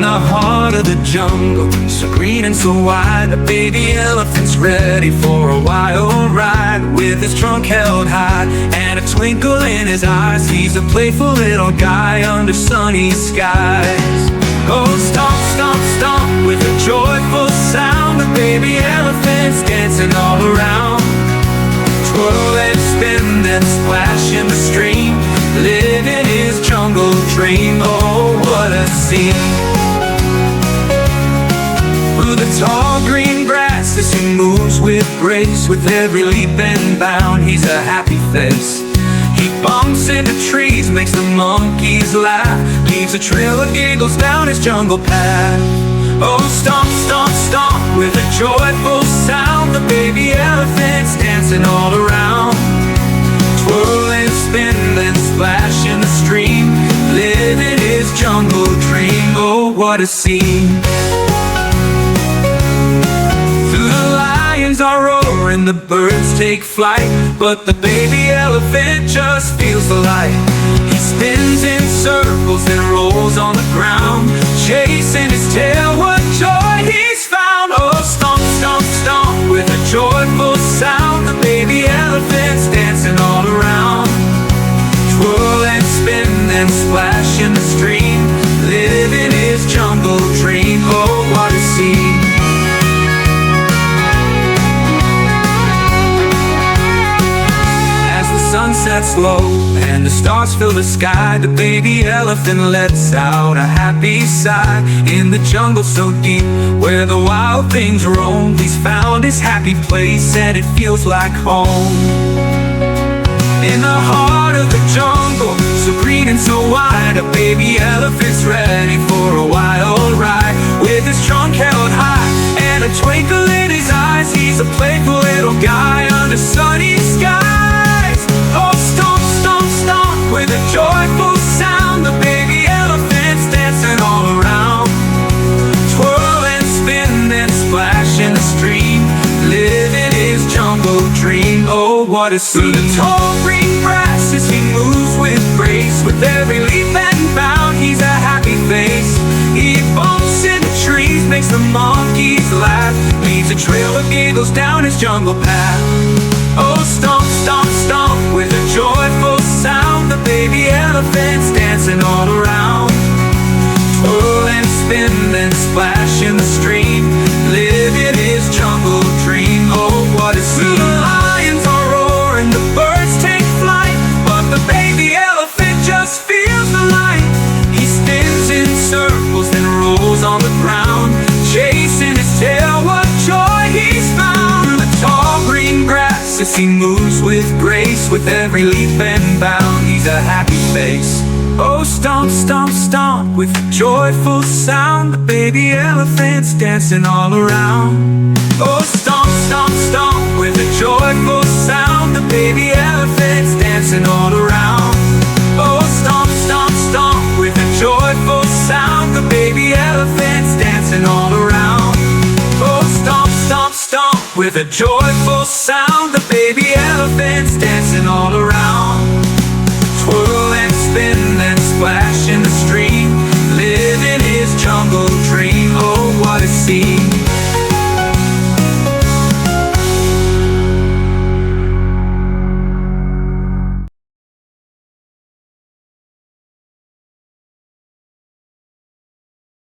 the heart of the jungle, so green and so wide, a baby elephant's ready for a wild ride. With his trunk held high and a twinkle in his eyes, he's a playful little guy under sunny skies. Oh, stomp, stomp, stomp, with a joyful sound, the baby elephant's dancing all around. Twirl and spin, then splash in the stream, living his jungle dream. Oh, what a scene! Through the tall green grasses he moves with grace. With every leap and bound he's a happy face. He bumps into trees, makes the monkeys laugh, leaves a trail of giggles down his jungle path. Oh, stomp, stomp, stomp, with a joyful sound, the baby elephant's dancing all around. Twirl and spin, then splash in the stream, living his jungle dream. Oh, what a scene! Through the lions are roaring, the birds take flight, but the baby elephant just feels the light. He spins in circles, then rolls on the ground, chasing his tail, what joy he's found. Oh, stomp, stomp, stomp, with a joyful sound, the baby elephant's dancing all around. Twirl and spin, then splash in the stream, living his jungle dream. Oh, what a scene! As the sun sets low and the stars fill the sky, the baby elephant lets out a happy sigh. In the jungle so deep, where the wild things roam, he's found his happy place and it feels like home. In the heart of the jungle, so green and so wide, a baby elephant's ready for a wild ride. With his trunk held high and a twinkle in his eyes, he's a playful little guy under sunny skies. Oh, stomp, stomp, stomp, with a joyful sound, the baby elephant's dancing all around. Twirl and spin, then splash in the stream, living his jungle dream. Oh, what a scene! Through the tall green grasses he moves with grace. With every leap and bound he's a happy face. He bumps into trees, makes the monkeys laugh, leaves a trail of giggles down his jungle path. Oh, stomp, stomp, stomp, with a joyful sound, the baby elephant's dancing all around. Twirl and spin, then splash in the stream, living his jungle dream. Oh, what a scene! The lions are roaring, the birds take flight, but the baby elephant just feels the light. He spins in circles, then rolls on the ground, chasing his tail, what joy he's found. Through the tall green grasses he moves with grace. With every leap and bound he's a happy face. Oh, stomp, stomp, stomp, with a joyful sound, the baby elephant's dancing all around. Oh, stomp, stomp, stomp, with a joyful sound, the baby elephant's dancing all around. Oh, stomp, stomp, stomp, with a joyful sound, the baby elephant's dancing all around. Oh, stomp, stomp, stomp, with a joyful sound, the baby elephant's dancing all around.